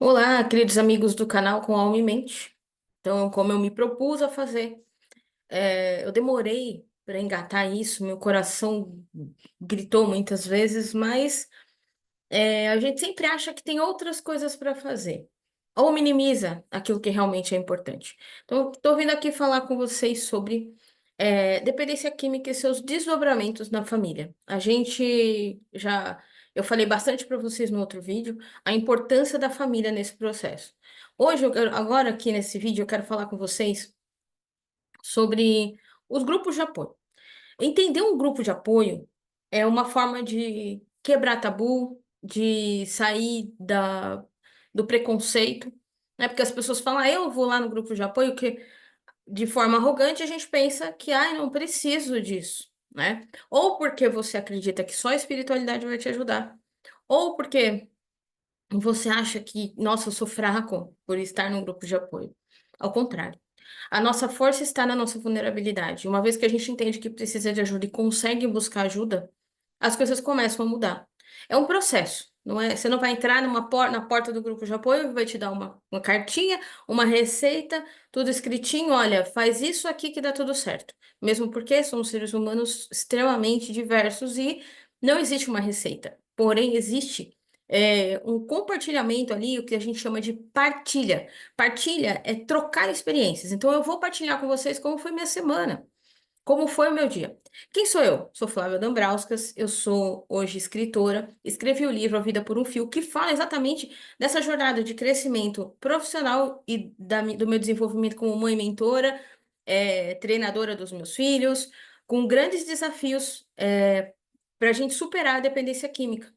Olá, queridos amigos do canal Com Alma em Mente. Então, como eu me propus a fazer, eu demorei para engatar isso, meu coração gritou muitas vezes, mas a gente sempre acha que tem outras coisas para fazer, ou minimiza aquilo que realmente é importante. Então, estou vindo aqui falar com vocês sobre dependência química e seus desdobramentos na família. Eu falei bastante para vocês no outro vídeo, a importância da família nesse processo. Agora aqui nesse vídeo, eu quero falar com vocês sobre os grupos de apoio. Entender um grupo de apoio é uma forma de quebrar tabu, de sair do preconceito, né? Porque as pessoas falam, eu vou lá no grupo de apoio, que de forma arrogante a gente pensa que, não preciso disso, né? Ou porque você acredita que só a espiritualidade vai te ajudar, ou porque você acha que, nossa, eu sou fraco por estar num grupo de apoio. Ao contrário. A nossa força está na nossa vulnerabilidade. Uma vez que a gente entende que precisa de ajuda e consegue buscar ajuda, as coisas começam a mudar. É um processo, não é? Você não vai entrar na porta do grupo de apoio e vai te dar uma cartinha, uma receita, tudo escritinho, olha, faz isso aqui que dá tudo certo. Mesmo porque somos seres humanos extremamente diversos e não existe uma receita. Porém, existe um compartilhamento ali, o que a gente chama de partilha. Partilha é trocar experiências. Então, eu vou partilhar com vocês como foi minha semana, como foi o meu dia. Quem sou eu? Sou Flávia Dambrauskas, eu sou hoje escritora, escrevi o livro A Vida por um Fio, que fala exatamente dessa jornada de crescimento profissional e do meu desenvolvimento como mãe mentora, treinadora dos meus filhos, com grandes desafios, para a gente superar a dependência química.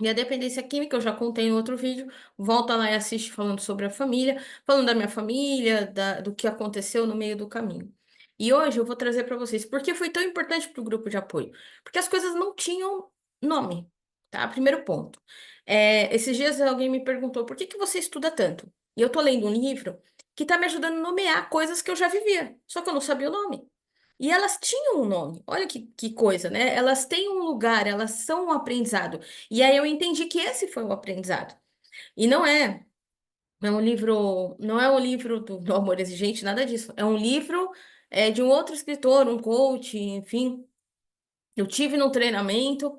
E a dependência química, eu já contei em outro vídeo, volta lá e assiste falando sobre a família, falando da minha família, do que aconteceu no meio do caminho. E hoje eu vou trazer para vocês por que foi tão importante para o grupo de apoio. Porque as coisas não tinham nome, tá? Primeiro ponto. Esses dias alguém me perguntou por que que você estuda tanto? E eu tô lendo um livro que tá me ajudando a nomear coisas que eu já vivia, só que eu não sabia o nome. E elas tinham um nome. Olha que coisa, né? Elas têm um lugar, elas são um aprendizado. E aí eu entendi que esse foi o aprendizado. E não é um livro do Amor Exigente, nada disso. É um livro de um outro escritor, um coach, enfim. Eu tive num treinamento,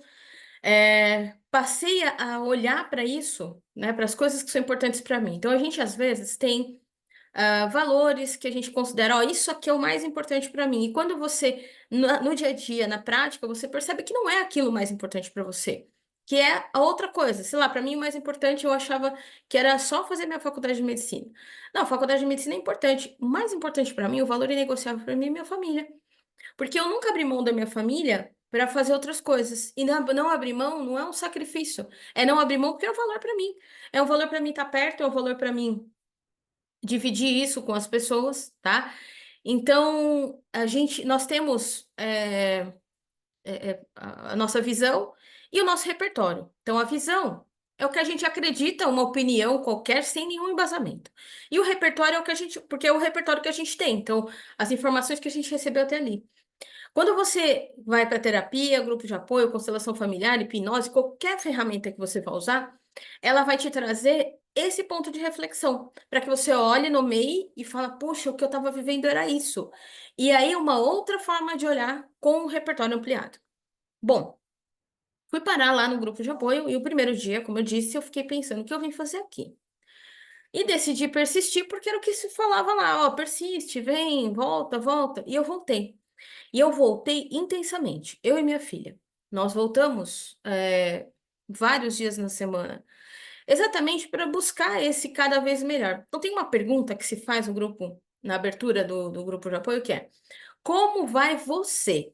passei a olhar para isso, né, para as coisas que são importantes para mim. Então a gente às vezes tem valores que a gente considera, ó, isso aqui é o mais importante para mim. E quando você, no dia a dia, na prática, você percebe que não é aquilo mais importante para você, que é a outra coisa. Sei lá, para mim o mais importante eu achava que era só fazer minha faculdade de medicina. Não, a faculdade de medicina é importante. O mais importante para mim, o valor inegociável para mim é minha família. Porque eu nunca abri mão da minha família para fazer outras coisas. E não abrir mão não é um sacrifício. É não abrir mão porque é um valor para mim. É um valor para mim estar perto, é um valor para mim dividir isso com as pessoas, tá? Então, nós temos a nossa visão e o nosso repertório. Então, a visão é o que a gente acredita, uma opinião qualquer, sem nenhum embasamento. E o repertório é o que a gente, porque é o repertório que a gente tem. Então, as informações que a gente recebeu até ali. Quando você vai para terapia, grupo de apoio, constelação familiar, hipnose, qualquer ferramenta que você vai usar, ela vai te trazer esse ponto de reflexão, para que você olhe, nomeie e fala, poxa, o que eu estava vivendo era isso. E aí uma outra forma de olhar com o repertório ampliado. Bom, fui parar lá no grupo de apoio e o primeiro dia, como eu disse, eu fiquei pensando o que eu vim fazer aqui. E decidi persistir porque era o que se falava lá, ó, persiste, vem, volta, volta. E eu voltei. E eu voltei intensamente, eu e minha filha. Nós voltamos vários dias na semana, exatamente para buscar esse cada vez melhor. Então, tem uma pergunta que se faz no grupo, na abertura do grupo de apoio, que é: como vai você?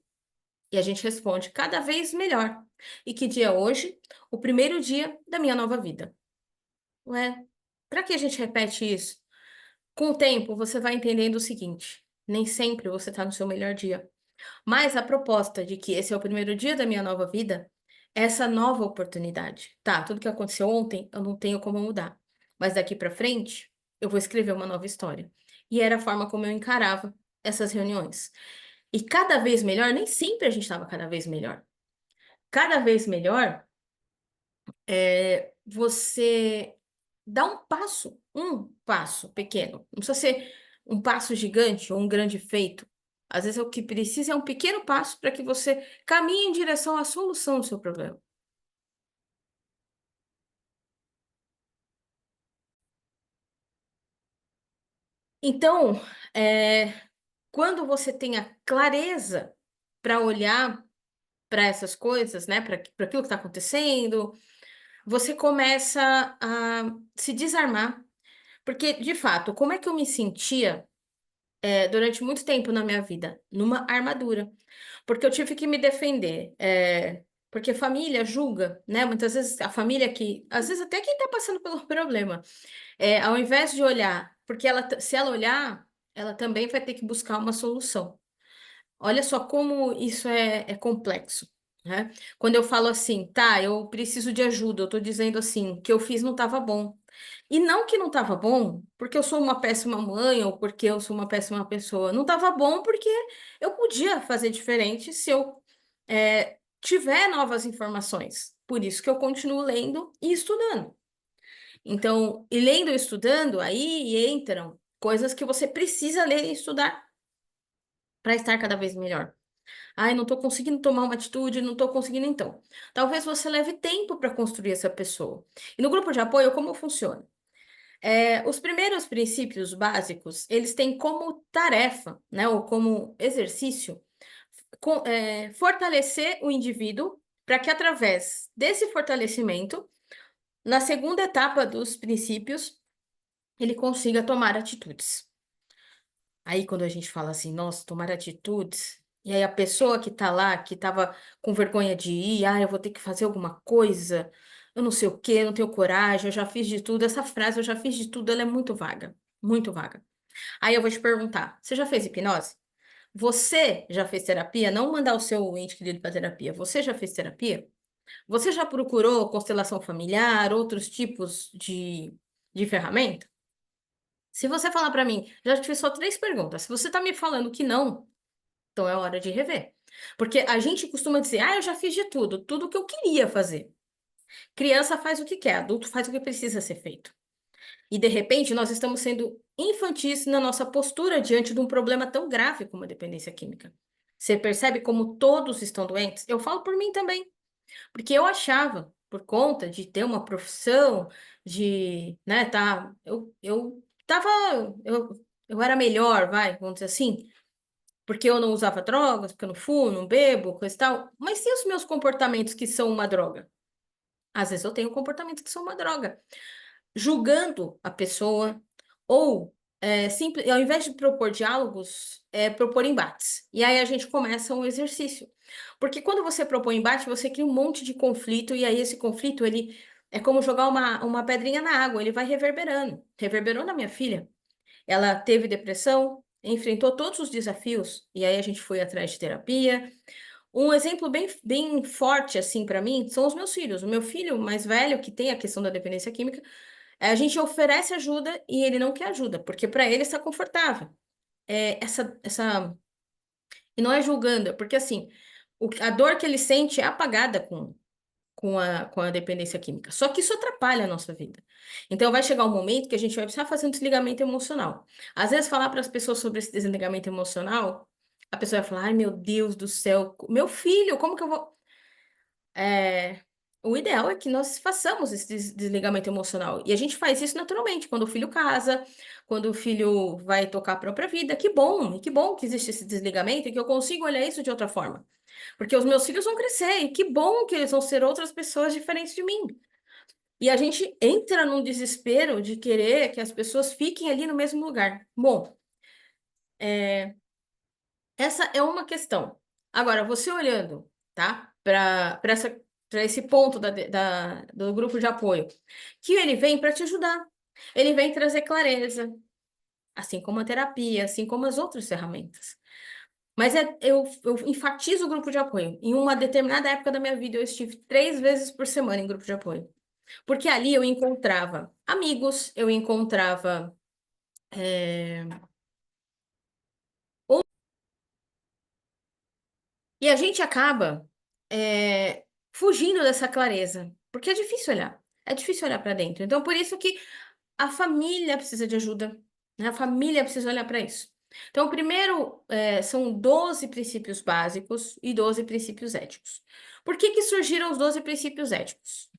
E a gente responde: cada vez melhor. E que dia é hoje? O primeiro dia da minha nova vida. Ué, para que a gente repete isso? Com o tempo, você vai entendendo o seguinte: nem sempre você está no seu melhor dia. Mas a proposta de que esse é o primeiro dia da minha nova vida, é essa nova oportunidade. Tá, tudo que aconteceu ontem eu não tenho como mudar. Mas daqui pra frente, eu vou escrever uma nova história. E era a forma como eu encarava essas reuniões. E cada vez melhor, nem sempre a gente estava cada vez melhor. Cada vez melhor, você. dá um passo pequeno. Não precisa ser um passo gigante ou um grande feito. Às vezes o que precisa é um pequeno passo para que você caminhe em direção à solução do seu problema. Então, é, quando você tem a clareza para olhar para essas coisas, né, para aquilo que está acontecendo, você começa a se desarmar. Porque, de fato, como é que eu me sentia, durante muito tempo na minha vida? Numa armadura. Porque eu tive que me defender. Porque família julga, né? Muitas vezes a família que, às vezes até quem está passando pelo problema, ao invés de olhar, porque se ela olhar, ela também vai ter que buscar uma solução. Olha só como isso é complexo, né? Quando eu falo assim, tá, eu preciso de ajuda, eu tô dizendo assim, o que eu fiz não estava bom. E não que não estava bom, porque eu sou uma péssima mãe ou porque eu sou uma péssima pessoa. Não estava bom porque eu podia fazer diferente se eu tiver novas informações. Por isso que eu continuo lendo e estudando. Então, e lendo e estudando, aí entram coisas que você precisa ler e estudar para estar cada vez melhor. Ai, não estou conseguindo tomar uma atitude, não estou conseguindo então. Talvez você leve tempo para construir essa pessoa. E no grupo de apoio, como funciona? Os primeiros princípios básicos, eles têm como tarefa, né, ou como exercício, fortalecer o indivíduo para que, através desse fortalecimento, na segunda etapa dos princípios, ele consiga tomar atitudes. Aí, quando a gente fala assim, nossa, tomar atitudes, e aí a pessoa que tá lá, que tava com vergonha de ir, eu vou ter que fazer alguma coisa, eu não sei o quê, eu não tenho coragem, eu já fiz de tudo. Essa frase, eu já fiz de tudo, ela é muito vaga, muito vaga. Aí eu vou te perguntar, você já fez hipnose? Você já fez terapia? Não mandar o seu ente querido para terapia. Você já fez terapia? Você já procurou constelação familiar, outros tipos de ferramenta? Se você falar para mim, já te fiz só três perguntas. Se você tá me falando que não, então é hora de rever. Porque a gente costuma dizer, eu já fiz de tudo, tudo o que eu queria fazer. Criança faz o que quer, adulto faz o que precisa ser feito. E de repente nós estamos sendo infantis na nossa postura diante de um problema tão grave como a dependência química. Você percebe como todos estão doentes? Eu falo por mim também. Porque eu achava, por conta de ter uma profissão, de, né, eu tava, eu era melhor, vai, vamos dizer assim, porque eu não usava drogas, porque eu não fumo, não bebo, coisa e tal. Mas e os meus comportamentos que são uma droga? Às vezes eu tenho comportamentos que são uma droga. Julgando a pessoa, ou ao invés de propor diálogos, propor embates. E aí a gente começa um exercício. Porque quando você propõe embate, você cria um monte de conflito, e aí esse conflito, ele é como jogar uma pedrinha na água, ele vai reverberando. Reverberou na minha filha. Ela teve depressão, enfrentou todos os desafios, e aí a gente foi atrás de terapia. Um exemplo bem forte, assim, para mim, são os meus filhos. O meu filho mais velho, que tem a questão da dependência química, a gente oferece ajuda e ele não quer ajuda, porque para ele está confortável. E não é julgando, porque assim, a dor que ele sente é apagada com a dependência química. Só que isso atrapalha a nossa vida. Então vai chegar um momento que a gente vai precisar fazer um desligamento emocional. Às vezes, falar para as pessoas sobre esse desligamento emocional, a pessoa vai falar: ai meu Deus do céu, meu filho, como que eu vou. É, o ideal é que nós façamos esse desligamento emocional. E a gente faz isso naturalmente, quando o filho casa, quando o filho vai tocar a própria vida. Que bom que existe esse desligamento e que eu consigo olhar isso de outra forma. Porque os meus filhos vão crescer e que bom que eles vão ser outras pessoas diferentes de mim. E a gente entra num desespero de querer que as pessoas fiquem ali no mesmo lugar. Bom, essa é uma questão. Agora, você olhando, tá? Para esse ponto do grupo de apoio, que ele vem para te ajudar. Ele vem trazer clareza, assim como a terapia, assim como as outras ferramentas. Mas eu enfatizo o grupo de apoio. Em uma determinada época da minha vida, eu estive 3 vezes por semana em grupo de apoio. Porque ali eu encontrava amigos, eu encontrava. é, E a gente acaba fugindo dessa clareza, porque é difícil olhar. É difícil olhar para dentro. Então, por isso que a família precisa de ajuda, né? A família precisa olhar para isso. Então, o primeiro são 12 princípios básicos e 12 princípios éticos. Por que que surgiram os 12 princípios éticos?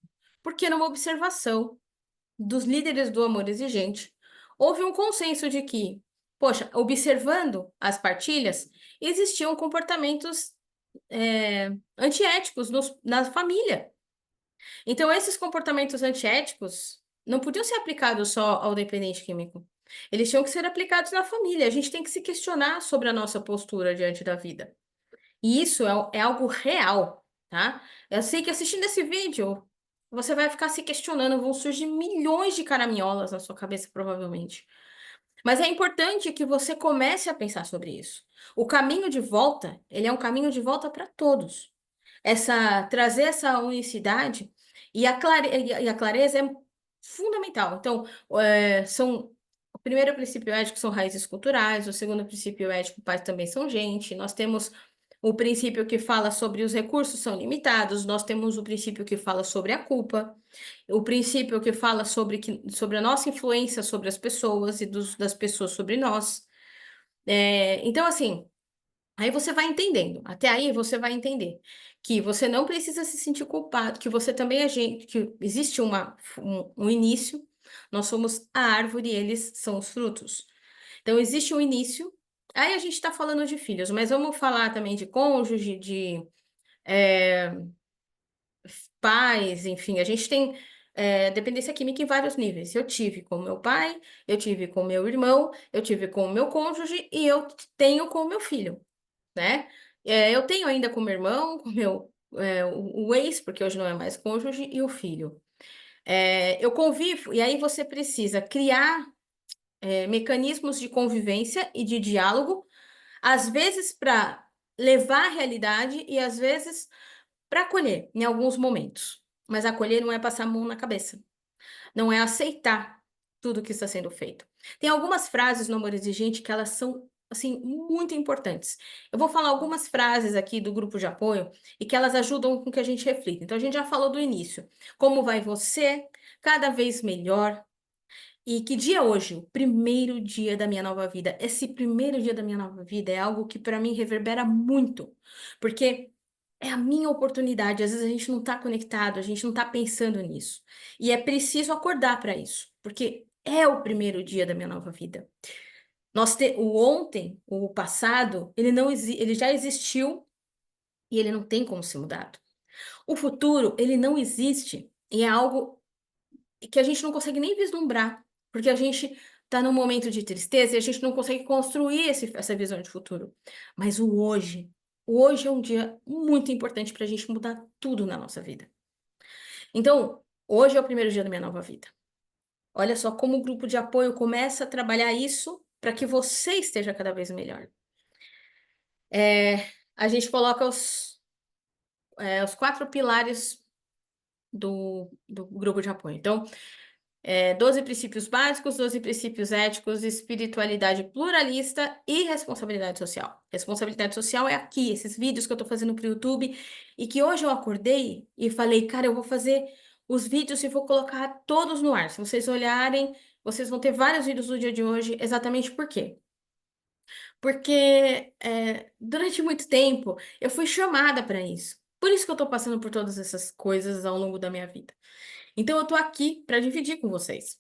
Porque numa observação dos líderes do amor exigente, houve um consenso de que, poxa, observando as partilhas, existiam comportamentos antiéticos na família. Então, esses comportamentos antiéticos não podiam ser aplicados só ao dependente químico. Eles tinham que ser aplicados na família. A gente tem que se questionar sobre a nossa postura diante da vida. E isso é algo real, tá? Eu sei que assistindo esse vídeo, você vai ficar se questionando, vão surgir milhões de caraminholas na sua cabeça, provavelmente. Mas é importante que você comece a pensar sobre isso. O caminho de volta, ele é um caminho de volta para todos. Trazer essa unicidade e a clareza é fundamental. Então, o primeiro princípio ético são raízes culturais, o segundo princípio ético, pais também são gente. Nós temos o princípio que fala sobre os recursos são limitados, nós temos o princípio que fala sobre a culpa, o princípio que fala sobre a nossa influência sobre as pessoas e das pessoas sobre nós. Então, assim, aí você vai entendendo, até aí você vai entender que você não precisa se sentir culpado, que você também é gente, que existe um início, nós somos a árvore e eles são os frutos. Então, existe um início, aí a gente está falando de filhos, mas vamos falar também de cônjuge, de é, pais, enfim, a gente tem dependência química em vários níveis. Eu tive com meu pai, eu tive com meu irmão, eu tive com o meu cônjuge e eu tenho com o meu filho, né? Eu tenho ainda com meu irmão, com o ex, porque hoje não é mais cônjuge, e o filho. Eu convivo, e aí você precisa criar mecanismos de convivência e de diálogo, às vezes para levar à realidade e às vezes para acolher em alguns momentos. Mas acolher não é passar a mão na cabeça, não é aceitar tudo que está sendo feito. Tem algumas frases no Amor Exigente que elas são assim muito importantes. Eu vou falar algumas frases aqui do grupo de apoio e que elas ajudam com que a gente reflita. Então a gente já falou do início. Como vai você? Cada vez melhor. E que dia é hoje? O primeiro dia da minha nova vida. Esse primeiro dia da minha nova vida é algo que para mim reverbera muito, porque é a minha oportunidade. Às vezes a gente não está conectado, a gente não está pensando nisso. E é preciso acordar para isso, porque é o primeiro dia da minha nova vida. O ontem, o passado, ele já existiu e ele não tem como ser mudado. O futuro, ele não existe e é algo que a gente não consegue nem vislumbrar, porque a gente está num momento de tristeza e a gente não consegue construir essa visão de futuro. Mas o hoje é um dia muito importante para a gente mudar tudo na nossa vida. Então, hoje é o primeiro dia da minha nova vida. Olha só como o grupo de apoio começa a trabalhar isso para que você esteja cada vez melhor. A gente coloca os 4 pilares do grupo de apoio. Então, 12 princípios básicos, 12 princípios éticos, espiritualidade pluralista e responsabilidade social. Responsabilidade social é aqui, esses vídeos que eu tô fazendo pro YouTube e que hoje eu acordei e falei, cara, eu vou fazer os vídeos e vou colocar todos no ar. Se vocês olharem, vocês vão ter vários vídeos do dia de hoje, exatamente por quê? Porque durante muito tempo eu fui chamada para isso. Por isso que eu tô passando por todas essas coisas ao longo da minha vida. Então eu tô aqui para dividir com vocês.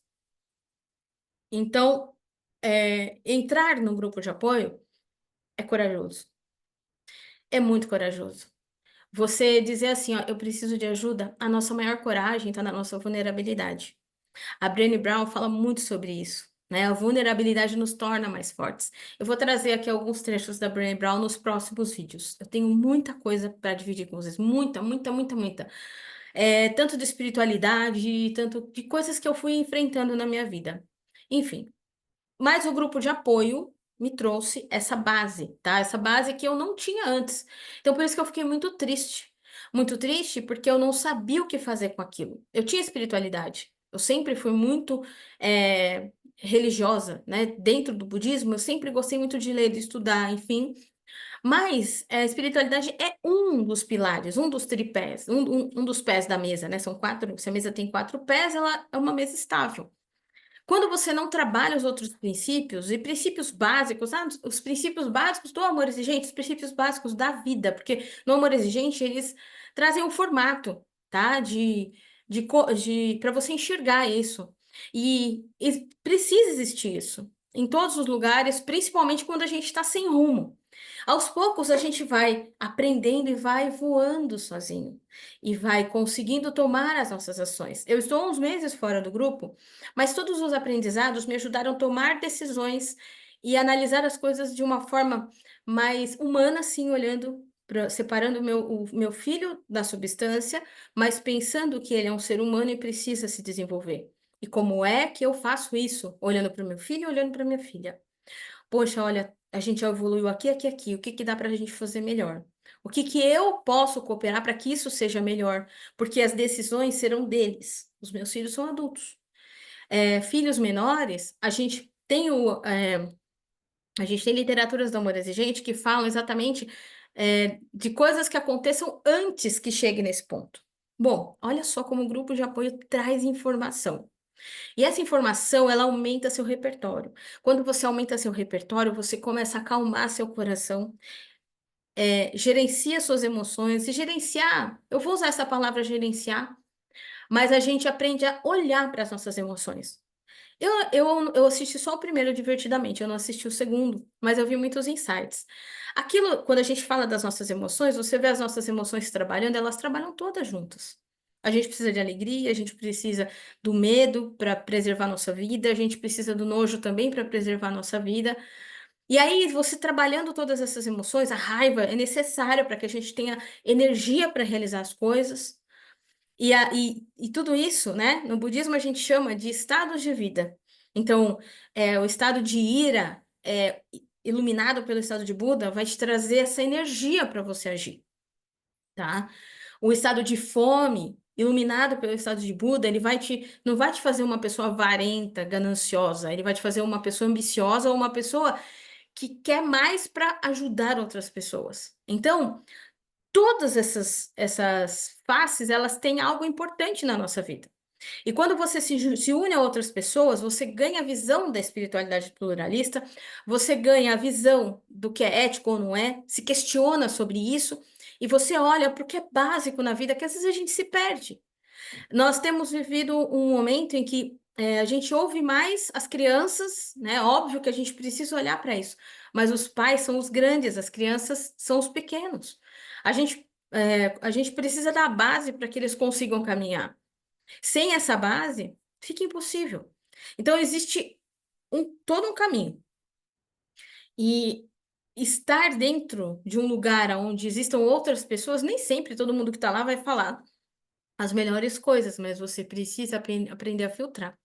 Então, entrar no grupo de apoio é corajoso, é muito corajoso. Você dizer assim, ó, eu preciso de ajuda, a nossa maior coragem está na nossa vulnerabilidade. A Brené Brown fala muito sobre isso, né? A vulnerabilidade nos torna mais fortes. Eu vou trazer aqui alguns trechos da Brené Brown nos próximos vídeos. Eu tenho muita coisa para dividir com vocês, muita, muita, muita, muita. Tanto de espiritualidade, tanto de coisas que eu fui enfrentando na minha vida. Enfim. Mas o grupo de apoio me trouxe essa base, tá? Essa base que eu não tinha antes. Então, por isso que eu fiquei muito triste. Muito triste porque eu não sabia o que fazer com aquilo. Eu tinha espiritualidade. Eu sempre fui muito religiosa, né? Dentro do budismo, eu sempre gostei muito de ler, de estudar, enfim. Mas a espiritualidade é um dos pilares, um dos tripés, um dos pés da mesa, né? São quatro, se a mesa tem quatro pés, ela é uma mesa estável. Quando você não trabalha os outros princípios, e princípios básicos, os princípios básicos do amor exigente, os princípios básicos da vida, porque no amor exigente eles trazem um formato, tá? Para você enxergar isso. E precisa existir isso em todos os lugares, principalmente quando a gente está sem rumo. Aos poucos a gente vai aprendendo e vai voando sozinho, e vai conseguindo tomar as nossas ações. Eu estou uns meses fora do grupo. Mas todos os aprendizados me ajudaram a tomar decisões e analisar as coisas de uma forma mais humana, assim, olhando, separando o meu filho da substância, mas pensando que ele é um ser humano e precisa se desenvolver. E como é que eu faço isso? Olhando para o meu filho e olhando para minha filha. Poxa, olha, a gente já evoluiu aqui, aqui, aqui. O que que dá para a gente fazer melhor? O que que eu posso cooperar para que isso seja melhor? Porque as decisões serão deles. Os meus filhos são adultos. Filhos menores, a gente tem literaturas do amor exigente que falam exatamente de coisas que aconteçam antes que chegue nesse ponto. Bom, olha só como o grupo de apoio traz informação. E essa informação, ela aumenta seu repertório. Quando você aumenta seu repertório, você começa a acalmar seu coração, gerencia suas emoções. E gerenciar, eu vou usar essa palavra gerenciar, mas a gente aprende a olhar para as nossas emoções. Eu assisti só o primeiro divertidamente, eu não assisti o segundo, mas eu vi muitos insights. Aquilo, quando a gente fala das nossas emoções, você vê as nossas emoções trabalhando, elas trabalham todas juntas. A gente precisa de alegria, a gente precisa do medo para preservar nossa vida, a gente precisa do nojo também para preservar nossa vida. E aí, você trabalhando todas essas emoções, a raiva é necessária para que a gente tenha energia para realizar as coisas. E tudo isso, né? No budismo a gente chama de estados de vida. Então, o estado de ira, iluminado pelo estado de Buda, vai te trazer essa energia para você agir, tá? O estado de fome, iluminado pelo estado de Buda, não vai te fazer uma pessoa avarenta, gananciosa. Ele vai te fazer uma pessoa ambiciosa ou uma pessoa que quer mais para ajudar outras pessoas. Então, todas essas faces, elas têm algo importante na nossa vida. E quando você se une a outras pessoas, você ganha a visão da espiritualidade pluralista, você ganha a visão do que é ético ou não é, se questiona sobre isso, e você olha para o que é básico na vida, que às vezes a gente se perde. Nós temos vivido um momento em que a gente ouve mais as crianças, né? Óbvio que a gente precisa olhar para isso, mas os pais são os grandes, as crianças são os pequenos. A gente precisa dar a base para que eles consigam caminhar. Sem essa base, fica impossível. Então, existe todo um caminho. E estar dentro de um lugar onde existam outras pessoas, nem sempre todo mundo que está lá vai falar as melhores coisas, mas você precisa aprender a filtrar.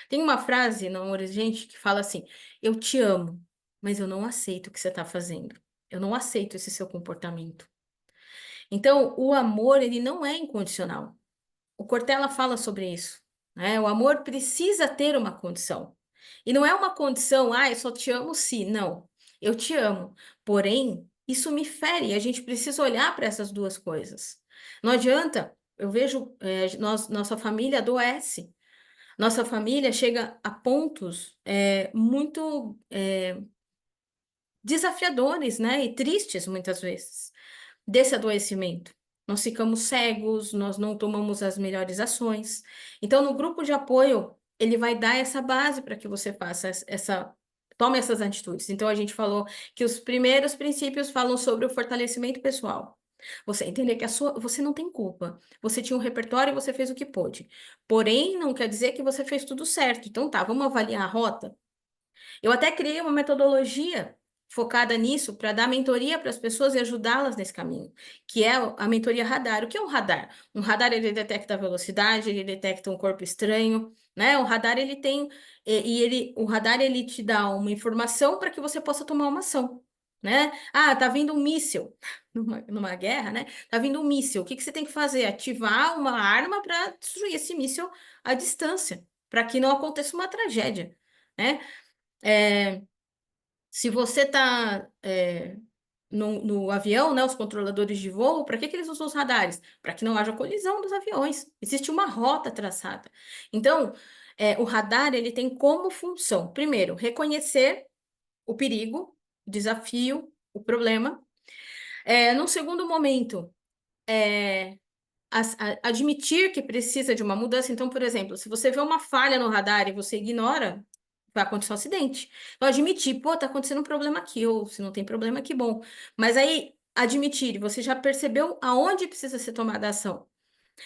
Tem uma frase no Amor Gente que fala assim: eu te amo, mas eu não aceito o que você está fazendo. Eu não aceito esse seu comportamento. Então, o amor, ele não é incondicional. O Cortella fala sobre isso, né? O amor precisa ter uma condição. E não é uma condição, eu só te amo se. Não, eu te amo. Porém, isso me fere. A gente precisa olhar para essas duas coisas. Não adianta, eu vejo, nossa família adoece. Nossa família chega a pontos muito desafiadores, né? E tristes, muitas vezes, desse adoecimento. Nós ficamos cegos, nós não tomamos as melhores ações. Então, no grupo de apoio, ele vai dar essa base para que você faça tome essas atitudes. Então, a gente falou que os primeiros princípios falam sobre o fortalecimento pessoal. Você entender que você não tem culpa. Você tinha um repertório e você fez o que pôde. Porém, não quer dizer que você fez tudo certo. Então, tá, vamos avaliar a rota? Eu até criei uma metodologia focada nisso para dar mentoria para as pessoas e ajudá-las nesse caminho, que é a mentoria radar. O que é um radar? Um radar ele detecta a velocidade, ele detecta um corpo estranho, né? O radar ele tem o radar ele te dá uma informação para que você possa tomar uma ação, né? Tá vindo um míssil numa guerra, né? Tá vindo um míssil. O que que você tem que fazer? Ativar uma arma para destruir esse míssil à distância, para que não aconteça uma tragédia, né? É, se você está no avião, né, os controladores de voo, para que que eles usam os radares? Para que não haja colisão dos aviões. Existe uma rota traçada. Então, o radar ele tem como função, primeiro, reconhecer o perigo, o desafio, o problema. Num segundo momento, admitir que precisa de uma mudança. Então, por exemplo, se você vê uma falha no radar e você ignora, vai acontecer um acidente. Então, admitir, pô, tá acontecendo um problema aqui, ou se não tem problema, que bom. Mas aí, admitir, você já percebeu aonde precisa ser tomada a ação.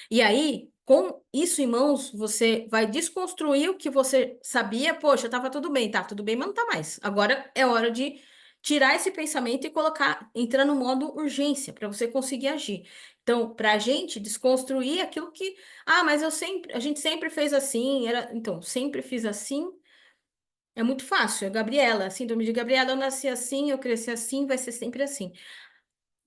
E aí, com isso em mãos, você vai desconstruir o que você sabia. Poxa, estava tudo bem, mas não tá mais. Agora é hora de tirar esse pensamento e colocar, entrar no modo urgência, para você conseguir agir. Então, para a gente desconstruir aquilo que, mas a gente sempre fez assim, então, sempre fiz assim, é muito fácil. É Gabriela, síndrome de Gabriela, eu nasci assim, eu cresci assim, vai ser sempre assim.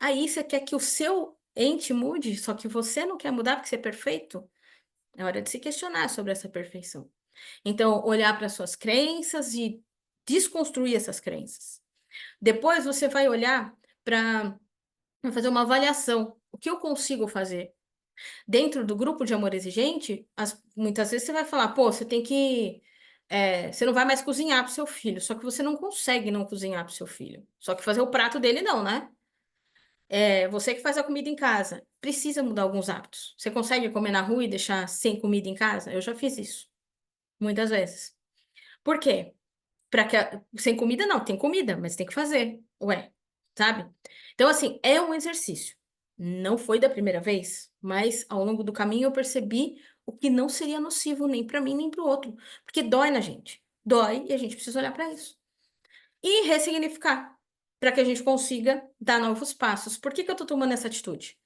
Aí você quer que o seu ente mude, só que você não quer mudar porque você é perfeito? É hora de se questionar sobre essa perfeição. Então, olhar para suas crenças e desconstruir essas crenças. Depois você vai olhar para fazer uma avaliação. O que eu consigo fazer? Dentro do grupo de amor exigente, muitas vezes você vai falar, pô, você tem que. Você não vai mais cozinhar para o seu filho, só que você não consegue não cozinhar para o seu filho. Só que fazer o prato dele não, né? Você que faz a comida em casa, precisa mudar alguns hábitos. Você consegue comer na rua e deixar sem comida em casa? Eu já fiz isso, muitas vezes. Por quê? Sem comida não, tem comida, mas tem que fazer. Ué, sabe? Então, assim, é um exercício. Não foi da primeira vez, mas ao longo do caminho eu percebi o que não seria nocivo nem para mim nem para o outro, porque dói na gente. Dói e a gente precisa olhar para isso e ressignificar, para que a gente consiga dar novos passos. Por que que eu tô tomando essa atitude?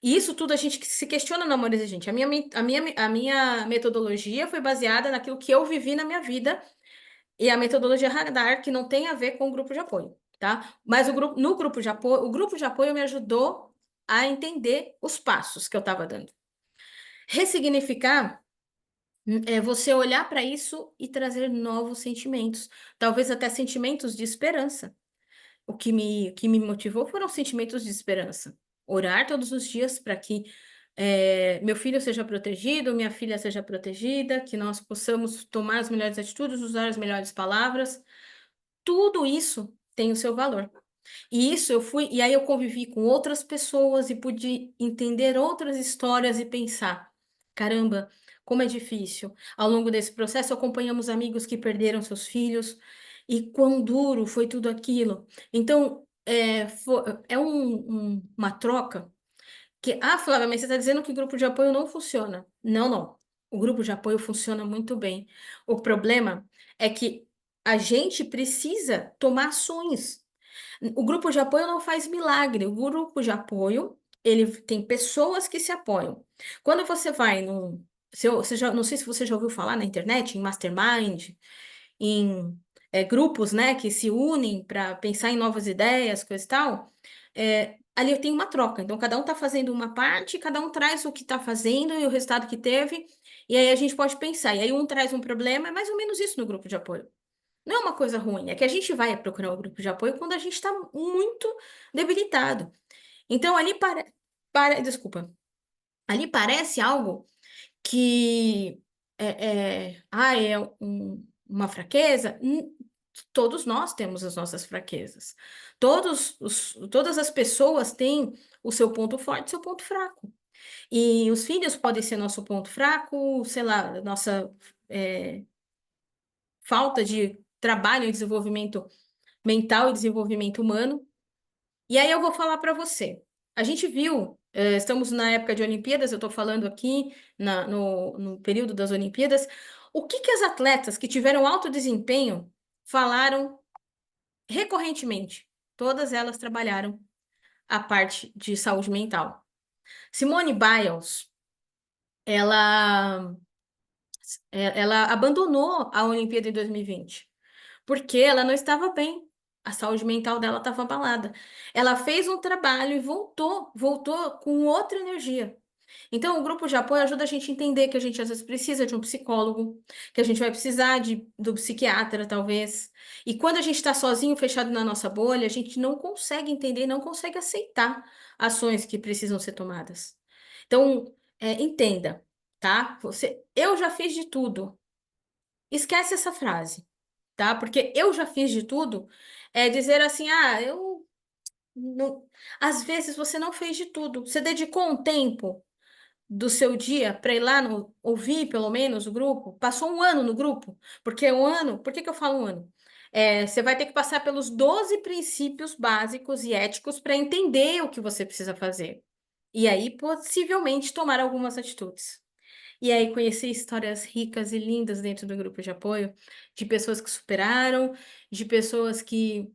E isso tudo a gente se questiona no amor exigente. A minha metodologia foi baseada naquilo que eu vivi na minha vida e a metodologia Radar, que não tem a ver com o grupo de apoio, tá? Mas no grupo de apoio me ajudou a entender os passos que eu estava dando. Ressignificar é você olhar para isso e trazer novos sentimentos, talvez até sentimentos de esperança. O que me motivou foram sentimentos de esperança. Orar todos os dias para que meu filho seja protegido, minha filha seja protegida, que nós possamos tomar as melhores atitudes, usar as melhores palavras. Tudo isso tem o seu valor. E isso eu fui, e aí eu convivi com outras pessoas e pude entender outras histórias e pensar, caramba, como é difícil. Ao longo desse processo, acompanhamos amigos que perderam seus filhos e quão duro foi tudo aquilo. Então, é uma troca Flávia, mas você está dizendo que o grupo de apoio não funciona. Não, não. O grupo de apoio funciona muito bem. O problema é que a gente precisa tomar ações. O grupo de apoio não faz milagre. O grupo de apoio, ele tem pessoas que se apoiam. Quando você vai num, não sei se você já ouviu falar na internet, em mastermind, em grupos, né, que se unem para pensar em novas ideias, coisa e tal, ali tem uma troca. Então, cada um está fazendo uma parte, cada um traz o que está fazendo e o resultado que teve, e aí a gente pode pensar. E aí um traz um problema, é mais ou menos isso no grupo de apoio. Não é uma coisa ruim, é que a gente vai procurar o grupo de apoio quando a gente está muito debilitado. Então, desculpa, ali parece algo que uma fraqueza. Todos nós temos as nossas fraquezas. Todas as pessoas têm o seu ponto forte e o seu ponto fraco. E os filhos podem ser nosso ponto fraco, sei lá, nossa é, falta de trabalho em desenvolvimento mental e desenvolvimento humano. E aí eu vou falar para você. A gente viu, estamos na época de Olimpíadas, eu estou falando aqui no período das Olimpíadas, o que que as atletas que tiveram alto desempenho falaram recorrentemente? Todas elas trabalharam a parte de saúde mental. Simone Biles, ela, ela abandonou a Olimpíada em 2020 porque ela não estava bem. A saúde mental dela estava abalada. Ela fez um trabalho e voltou com outra energia. Então, o grupo de apoio ajuda a gente a entender que a gente às vezes precisa de um psicólogo, que a gente vai precisar do psiquiatra, talvez. E quando a gente está sozinho, fechado na nossa bolha, a gente não consegue entender, não consegue aceitar ações que precisam ser tomadas. Então, entenda, tá? Eu já fiz de tudo. Esquece essa frase, tá? Porque eu já fiz de tudo é dizer assim, eu não... Às vezes você não fez de tudo. Você dedicou um tempo do seu dia para ir lá ouvir pelo menos o grupo? Passou um ano no grupo? Porque um ano, por que que eu falo um ano? Você vai ter que passar pelos 12 princípios básicos e éticos para entender o que você precisa fazer. E aí, possivelmente, tomar algumas atitudes. E aí, conhecer histórias ricas e lindas dentro do grupo de apoio, de pessoas que superaram, de pessoas que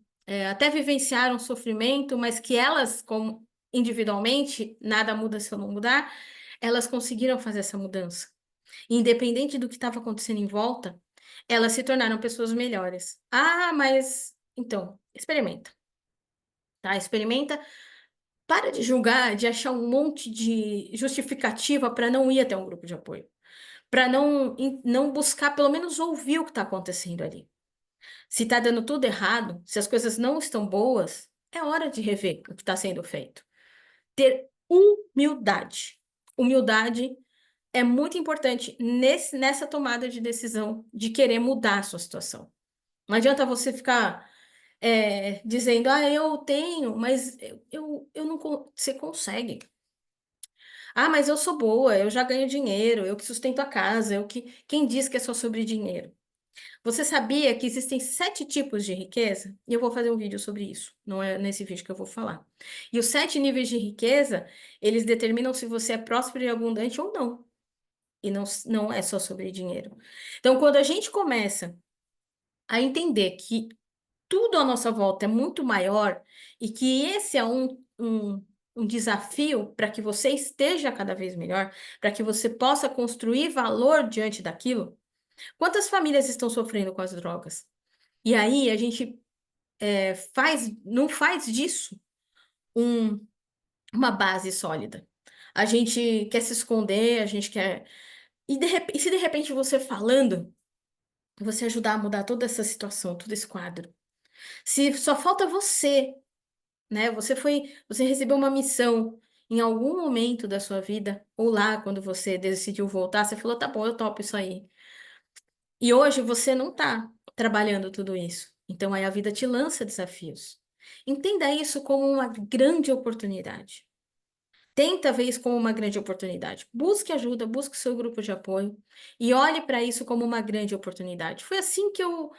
até vivenciaram sofrimento, mas que elas, como individualmente, nada muda se eu não mudar, elas conseguiram fazer essa mudança. Independente do que estava acontecendo em volta, elas se tornaram pessoas melhores. Ah, mas então, experimenta, tá? Experimenta. Para de julgar, de achar um monte de justificativa para não ir até um grupo de apoio, para não buscar pelo menos ouvir o que está acontecendo ali. Se está dando tudo errado, se as coisas não estão boas, é hora de rever o que está sendo feito. Ter humildade. Humildade é muito importante nessa tomada de decisão de querer mudar a sua situação. Não adianta você ficar dizendo, eu tenho, mas eu não. Você consegue. Ah, mas eu sou boa, eu já ganho dinheiro, eu que sustento a casa, quem diz que é só sobre dinheiro? Você sabia que existem 7 tipos de riqueza? E eu vou fazer um vídeo sobre isso, não é nesse vídeo que eu vou falar. E os 7 níveis de riqueza, eles determinam se você é próspero e abundante ou não. E não é só sobre dinheiro. Então, quando a gente começa a entender que tudo à nossa volta é muito maior e que esse é um desafio para que você esteja cada vez melhor, para que você possa construir valor diante daquilo. Quantas famílias estão sofrendo com as drogas? E aí a gente não faz disso um- uma base sólida. A gente quer se esconder, a gente quer. E se de repente você falando, você ajudar a mudar toda essa situação, todo esse quadro. Se só falta você, né? Você recebeu uma missão em algum momento da sua vida, ou lá quando você decidiu voltar, você falou, tá bom, eu topo isso aí. E hoje você não tá trabalhando tudo isso. Então aí a vida te lança desafios. Entenda isso como uma grande oportunidade. Tenta ver isso como uma grande oportunidade. Busque ajuda, busque seu grupo de apoio e olhe para isso como uma grande oportunidade. Foi assim que eu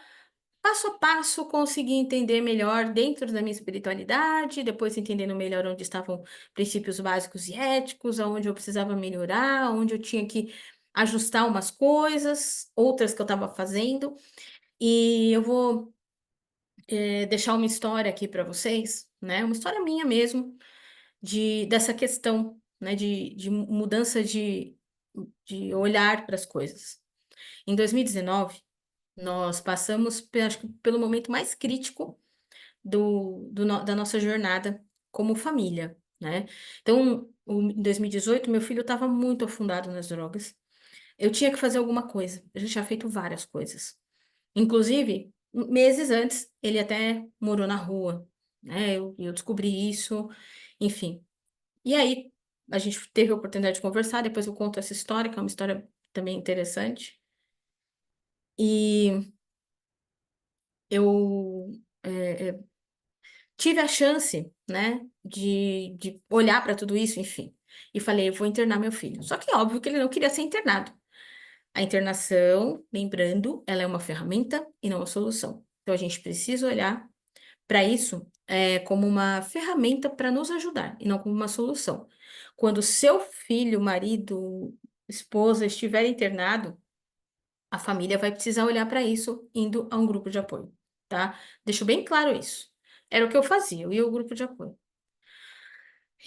passo a passo, consegui entender melhor dentro da minha espiritualidade, depois entendendo melhor onde estavam princípios básicos e éticos, aonde eu precisava melhorar, onde eu tinha que ajustar umas coisas, outras que eu estava fazendo. E eu vou deixar uma história aqui para vocês, né? Uma história minha mesmo, dessa questão, né? De mudança de olhar para as coisas. Em 2019, nós passamos, acho que pelo momento mais crítico da nossa jornada como família, né? Então, em 2018, meu filho estava muito afundado nas drogas. Eu tinha que fazer alguma coisa. Eu já tinha feito várias coisas. Inclusive, meses antes, ele até morou na rua, né? Eu descobri isso, enfim. E aí, a gente teve a oportunidade de conversar. Depois eu conto essa história, que é uma história também interessante. E eu tive a chance, né, de olhar para tudo isso, enfim, e falei, eu vou internar meu filho. Só que é óbvio que ele não queria ser internado. A internação, lembrando, ela é uma ferramenta e não uma solução. Então a gente precisa olhar para isso como uma ferramenta para nos ajudar e não como uma solução. Quando seu filho, marido, esposa estiver internado, a família vai precisar olhar para isso indo a um grupo de apoio, tá? Deixo bem claro isso. Era o que eu fazia, eu ia ao grupo de apoio.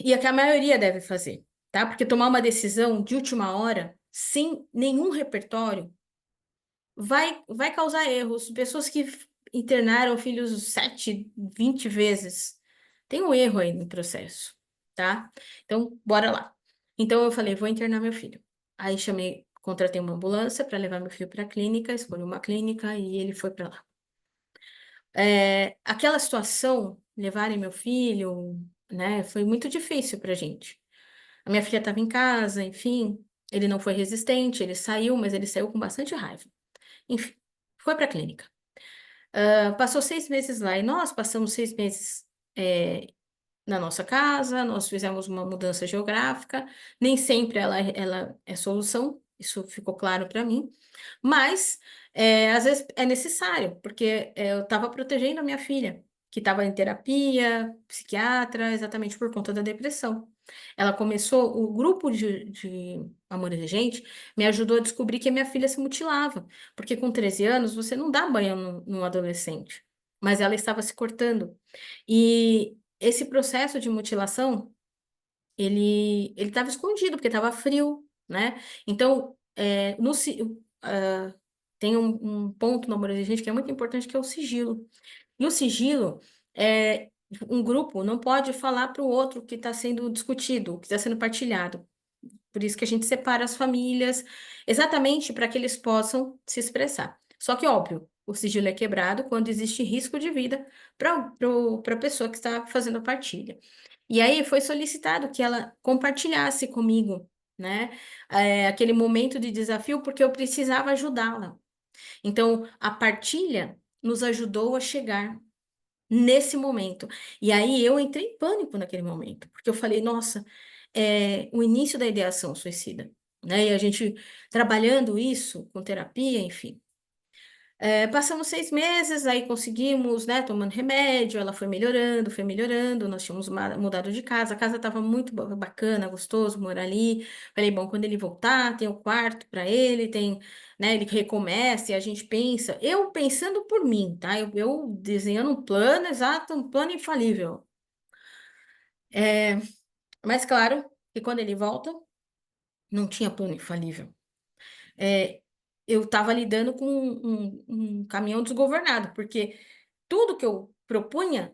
E é que a maioria deve fazer, tá? Porque tomar uma decisão de última hora, sem nenhum repertório, vai causar erros. Pessoas que internaram filhos 7, 20 vezes. Tem um erro aí no processo, tá? Então, bora lá. Então eu falei, vou internar meu filho. Aí chamei, contratei uma ambulância para levar meu filho para a clínica, escolhi uma clínica e ele foi para lá. Aquela situação, levarem meu filho, né, foi muito difícil pra gente. A minha filha estava em casa, enfim, ele não foi resistente, ele saiu, mas ele saiu com bastante raiva. Enfim, foi para a clínica. Passou 6 meses lá e nós passamos 6 meses na nossa casa, nós fizemos uma mudança geográfica. Nem sempre ela é solução, isso ficou claro para mim, mas às vezes é necessário, porque eu estava protegendo a minha filha, que estava em terapia, psiquiatra, exatamente por conta da depressão. Ela começou, o grupo de Amor Exigente me ajudou a descobrir que a minha filha se mutilava, porque com 13 anos você não dá banho num adolescente, mas ela estava se cortando. E esse processo de mutilação, ele estava escondido, porque estava frio, né? Então, tem um ponto no Amor Exigente que é muito importante, que é o sigilo. E o sigilo é um grupo não pode falar para o outro o que está sendo discutido, o que está sendo partilhado. Por isso que a gente separa as famílias, exatamente para que eles possam se expressar. Só que, óbvio, o sigilo é quebrado quando existe risco de vida para a pessoa que está fazendo a partilha. E aí foi solicitado que ela compartilhasse comigo, né, aquele momento de desafio, porque eu precisava ajudá-la. Então, a partilha nos ajudou a chegar nesse momento. E aí eu entrei em pânico naquele momento, porque eu falei, nossa, o início da ideação suicida, né? E a gente trabalhando isso com terapia, enfim. Passamos 6 meses, aí conseguimos, né, tomando remédio, ela foi melhorando, nós tínhamos mudado de casa, a casa estava muito bacana, gostoso morar ali. Falei, bom, quando ele voltar, tem o quarto para ele, tem, né, ele recomeça e a gente pensa, eu pensando por mim, tá? Eu desenhando um plano exato, um plano infalível. É, mas claro que quando ele volta, não tinha plano infalível. É, eu estava lidando com um caminhão desgovernado, porque tudo que eu propunha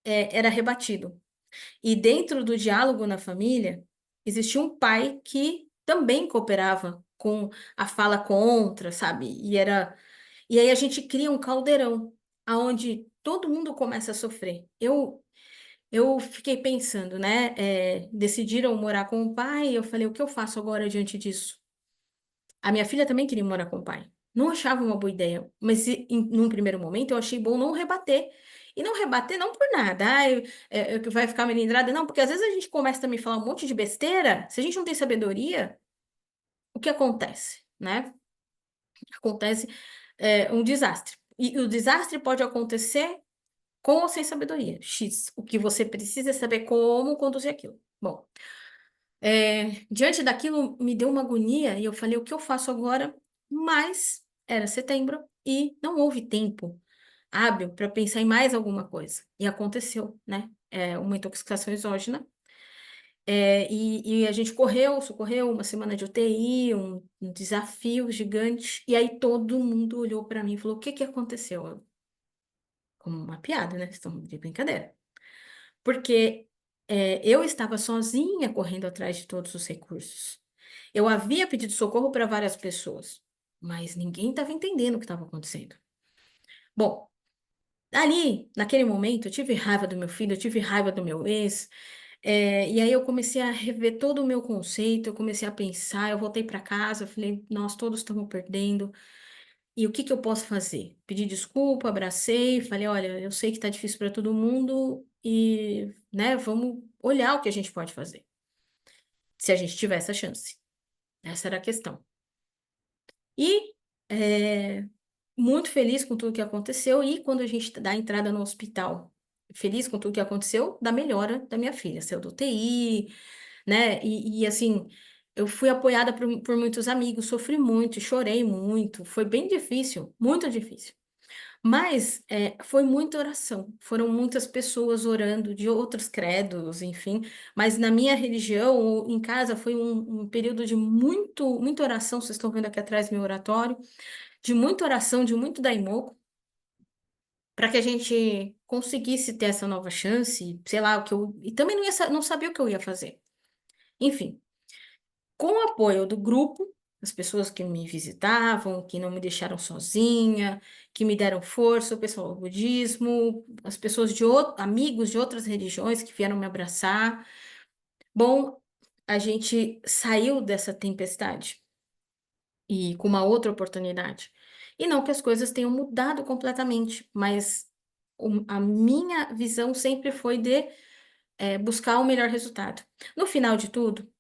era rebatido. E dentro do diálogo na família, existia um pai que também cooperava com a fala contra, sabe? E aí a gente cria um caldeirão, aonde todo mundo começa a sofrer. Eu fiquei pensando, né? Decidiram morar com o pai, eu falei, o que eu faço agora diante disso? A minha filha também queria morar com o pai. Não achava uma boa ideia, mas num primeiro momento eu achei bom não rebater. E não rebater não por nada, que vai ficar melindrada, não, porque às vezes a gente começa também a falar um monte de besteira, se a gente não tem sabedoria, o que acontece, né? Acontece um desastre. E o desastre pode acontecer com ou sem sabedoria. X. O que você precisa é saber como conduzir aquilo. Bom, diante daquilo, me deu uma agonia e eu falei, o que eu faço agora? Mas era setembro e não houve tempo hábil para pensar em mais alguma coisa. E aconteceu, né? Uma intoxicação exógena. E a gente socorreu uma semana de UTI, um desafio gigante. E aí todo mundo olhou para mim e falou: o que que aconteceu? Como uma piada, né? Estão de brincadeira. Porque eu estava sozinha correndo atrás de todos os recursos. Eu havia pedido socorro para várias pessoas, mas ninguém estava entendendo o que estava acontecendo. Bom, ali, naquele momento, eu tive raiva do meu filho, eu tive raiva do meu ex, e aí eu comecei a rever todo o meu conceito, eu comecei a pensar, eu voltei para casa, eu falei, nós todos estamos perdendo, e o que que eu posso fazer? Pedi desculpa, abracei, falei, olha, eu sei que está difícil para todo mundo, e, né, vamos olhar o que a gente pode fazer, se a gente tiver essa chance. Essa era a questão. E é, muito feliz com tudo que aconteceu. E quando a gente dá a entrada no hospital, feliz com tudo que aconteceu, da melhora da minha filha, saiu do UTI, né? Assim, eu fui apoiada por muitos amigos, sofri muito, chorei muito, foi bem difícil, muito difícil. Mas foi muita oração, foram muitas pessoas orando de outros credos, enfim. Mas na minha religião, em casa, foi um período de muita oração. Vocês estão vendo aqui atrás meu oratório, de muita oração, de muito daimoku, para que a gente conseguisse ter essa nova chance, sei lá, o que eu. E também não sabia o que eu ia fazer. Enfim. Com o apoio do grupo, as pessoas que me visitavam, que não me deixaram sozinha, que me deram força, o pessoal do budismo, as pessoas amigos de outras religiões que vieram me abraçar. Bom, a gente saiu dessa tempestade e com uma outra oportunidade. E não que as coisas tenham mudado completamente, mas a minha visão sempre foi de buscar o melhor resultado. No final de tudo,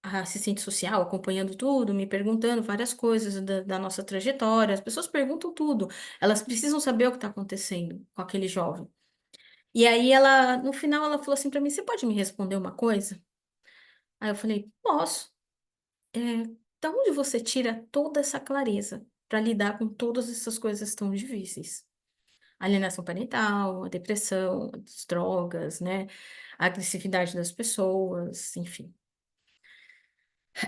a assistente social acompanhando tudo, me perguntando várias coisas da nossa trajetória. As pessoas perguntam tudo. Elas precisam saber o que está acontecendo com aquele jovem. E aí ela, no final, ela falou assim para mim: "Você pode me responder uma coisa?" Aí eu falei: "Posso. Da onde você tira toda essa clareza para lidar com todas essas coisas tão difíceis? Alienação parental, a depressão, as drogas, né? A agressividade das pessoas, enfim."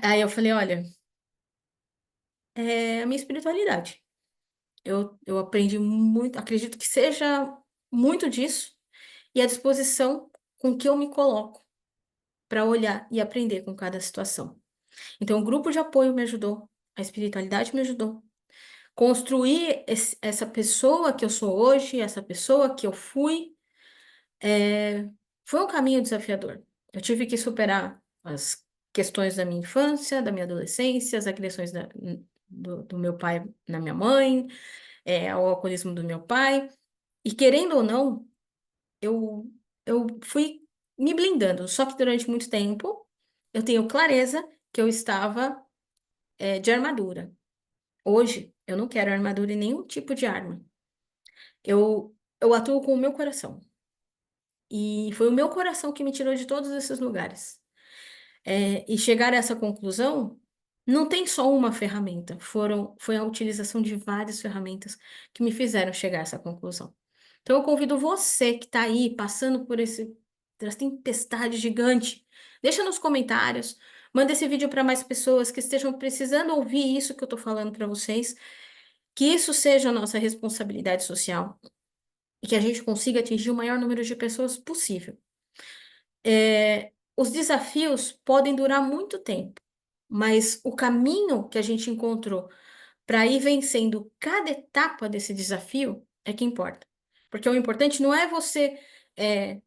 Aí eu falei: "Olha, é a minha espiritualidade. Eu aprendi muito, acredito que seja muito disso, e a disposição com que eu me coloco para olhar e aprender com cada situação. Então, o grupo de apoio me ajudou, a espiritualidade me ajudou. Construir essa pessoa que eu sou hoje, essa pessoa que eu fui, foi um caminho desafiador. Eu tive que superar as questões da minha infância, da minha adolescência, as agressões do meu pai na minha mãe, o alcoolismo do meu pai. E querendo ou não, eu, eu fui me blindando. Só que durante muito tempo, eu tenho clareza que eu estava, de armadura. Hoje, eu não quero armadura em nenhum tipo de arma. Eu atuo com o meu coração. E foi o meu coração que me tirou de todos esses lugares. E chegar a essa conclusão, não tem só uma ferramenta, foi a utilização de várias ferramentas que me fizeram chegar a essa conclusão. Então, eu convido você que está aí passando por essa tempestade gigante, deixa nos comentários, manda esse vídeo para mais pessoas que estejam precisando ouvir isso que eu estou falando para vocês, que isso seja a nossa responsabilidade social e que a gente consiga atingir o maior número de pessoas possível. Os desafios podem durar muito tempo, mas o caminho que a gente encontrou para ir vencendo cada etapa desse desafio é que importa. Porque o importante não é você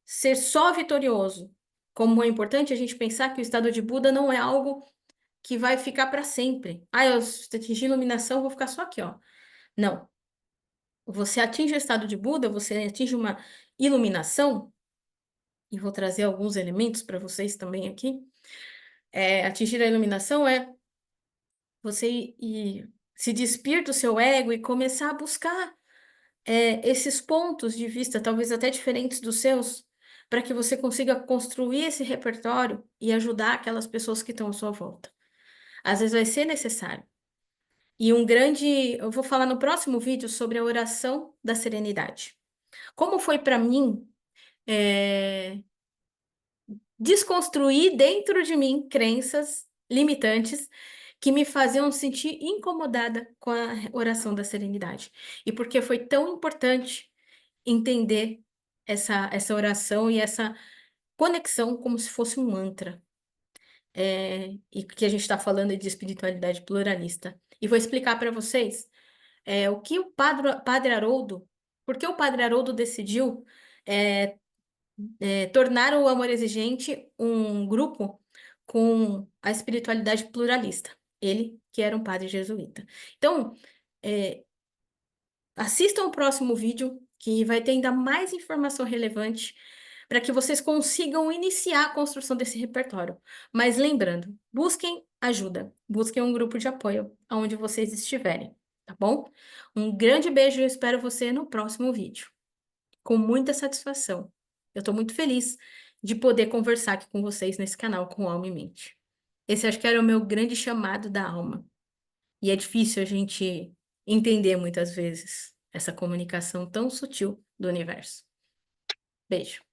ser só vitorioso, como é importante a gente pensar que o estado de Buda não é algo que vai ficar para sempre. Ah, eu atingi iluminação, vou ficar só aqui, ó. Não. Você atinge o estado de Buda, você atinge uma iluminação, e vou trazer alguns elementos para vocês também aqui. Atingir a iluminação é você se despir do seu ego e começar a buscar esses pontos de vista, talvez até diferentes dos seus, para que você consiga construir esse repertório e ajudar aquelas pessoas que estão à sua volta. Às vezes vai ser necessário. E eu vou falar no próximo vídeo sobre a oração da serenidade. Como foi para mim é, desconstruir dentro de mim crenças limitantes que me faziam sentir incomodada com a oração da serenidade. E porque foi tão importante entender essa oração e essa conexão como se fosse um mantra. E que a gente está falando de espiritualidade pluralista. E vou explicar para vocês o que o Padre Haroldo, por que o Padre Haroldo decidiu é, tornar o Amor Exigente um grupo com a espiritualidade pluralista. Ele, que era um padre jesuíta. Então, é, assistam o próximo vídeo, que vai ter ainda mais informação relevante para que vocês consigam iniciar a construção desse repertório. Mas lembrando, busquem ajuda, busquem um grupo de apoio aonde vocês estiverem, tá bom? Um grande beijo e eu espero você no próximo vídeo com muita satisfação. Eu estou muito feliz de poder conversar aqui com vocês nesse canal com Alma e Mente. Esse acho que era o meu grande chamado da alma. E é difícil a gente entender muitas vezes essa comunicação tão sutil do universo. Beijo.